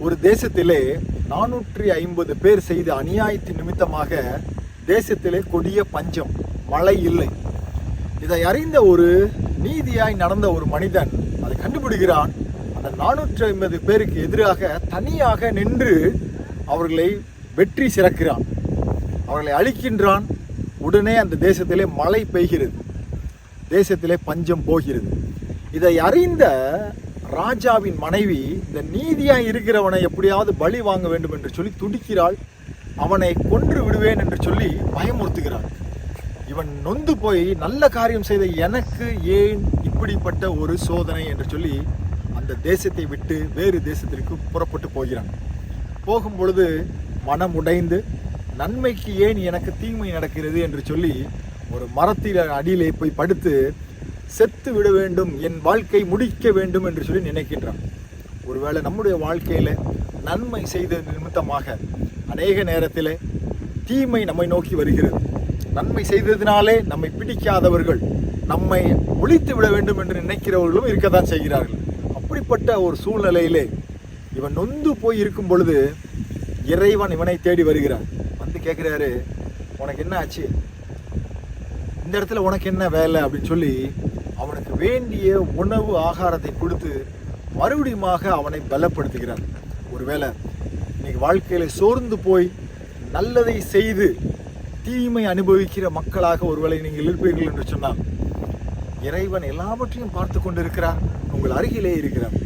ஒரு தேசத்திலே 450 பேர் செய்த அநியாயத்தின் நிமித்தமாக தேசத்திலே கொடிய பஞ்சம், மழை இல்லை. இதை அறிந்த ஒரு நீதியாய் நடந்த ஒரு மனிதன் அதை கண்டுபிடிக்கிறான். அந்த 450 பேருக்கு எதிராக தனியாக நின்று அவர்களை வெற்றி சிறக்கிறான், அவர்களை அழிக்கின்றான். உடனே அந்த தேசத்திலே மழை பெய்கிறது, தேசத்திலே பஞ்சம் போகிறது. இதை அறிந்த ராஜாவின் மனைவி இந்த நீதியாய் இருக்கிறவனை எப்படியாவது பலி வாங்க வேண்டும் என்று சொல்லி துடிக்கிறாள். அவனை கொன்று விடுவேன் என்று சொல்லி பயமுறுத்துகிறாள். இவன் நொந்து போய் நல்ல காரியம் செய்த எனக்கு ஏன் இப்படிப்பட்ட ஒரு சோதனை என்று சொல்லி அந்த தேசத்தை விட்டு வேறு தேசத்திற்கு புறப்பட்டு போகிறான். போகும் பொழுது மனம் உடைந்து நன்மைக்கு ஏன் எனக்கு தீமை நடக்கிறது என்று சொல்லி ஒரு மரத்தின் அடியிலே போய் படுத்து செத்து விட வேண்டும், என் வாழ்க்கை முடிக்க வேண்டும் என்று சொல்லி நினைக்கின்றான். ஒருவேளை நம்முடைய வாழ்க்கையில நன்மை செய்த நிமித்தமாக அநேக நேரத்தில் தீமை நம்மை நோக்கி வருகிறது. நன்மை செய்ததினாலே நம்மை பிடிக்காதவர்கள், நம்மை ஒழித்து விட வேண்டும் என்று நினைக்கிறவர்களும் இருக்கத்தான் செய்கிறார்கள். அப்படிப்பட்ட ஒரு சூழ்நிலையிலே இவன் நொந்து போய் இருக்கும் பொழுது இறைவன் இவனை தேடி வருகிறார். வந்து கேட்குறாரு, உனக்கு என்ன ஆச்சு, இந்த இடத்துல உனக்கு என்ன வேலை அப்படின்னு சொல்லி அவனுக்கு வேண்டிய உணவு ஆகாரத்தை கொடுத்து மறுபடியுமாக அவனை பலப்படுத்துகிறார். ஒருவேளை இன்னைக்கு வாழ்க்கையில சோர்ந்து போய் நல்லதை செய்து தீமை அனுபவிக்கிற மக்களாக ஒருவேளை நீங்கள் இருப்பீர்கள் என்று சொன்னால், இறைவன் எல்லாவற்றையும் பார்த்து கொண்டு இருக்கிறார், உங்கள் அருகிலே இருக்கிறார்.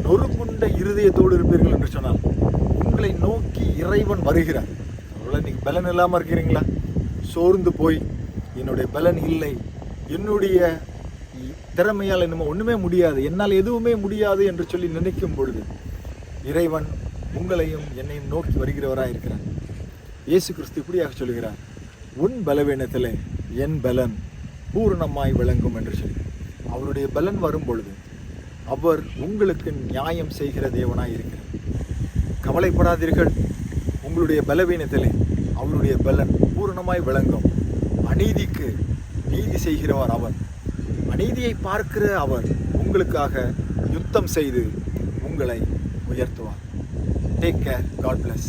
நொறுங்குண்ட இருதயத்தோடு இருப்பீர்கள் என்று சொன்னால் உங்களை நோக்கி இறைவன் வருகிறார். ஒருவேளை இன்னைக்கு பலன் இல்லாமல் இருக்கிறீங்களா, சோர்ந்து போய் என்னுடைய பலன் இல்லை, என்னுடைய திறமையால் என்னமோ ஒன்றுமே முடியாது, என்னால் எதுவுமே முடியாது என்று சொல்லி நினைக்கும் பொழுது இறைவன் உங்களையும் என்னையும் நோக்கி வருகிறவராக இருக்கிறார். இயேசு கிறிஸ்து இப்படியாக சொல்கிறார், உன் பலவீனத்தில் என் பலன் பூரணமாய் விளங்கும் என்று சொல்லி. அவருடைய பலன் வரும் பொழுது அவர் உங்களுக்கு நியாயம் செய்கிற தேவனாய் இருக்கிறார். கவலைப்படாதீர்கள், உங்களுடைய பலவீனத்திலே அவருடைய பலன் பூரணமாய் விளங்கும். அநீதிக்கு நீதி செய்கிறவர் அவர், அநீதியை பார்க்கிற அவர் உங்களுக்காக யுத்தம் செய்து உங்களை உயர்த்துவார். Take care. God plus.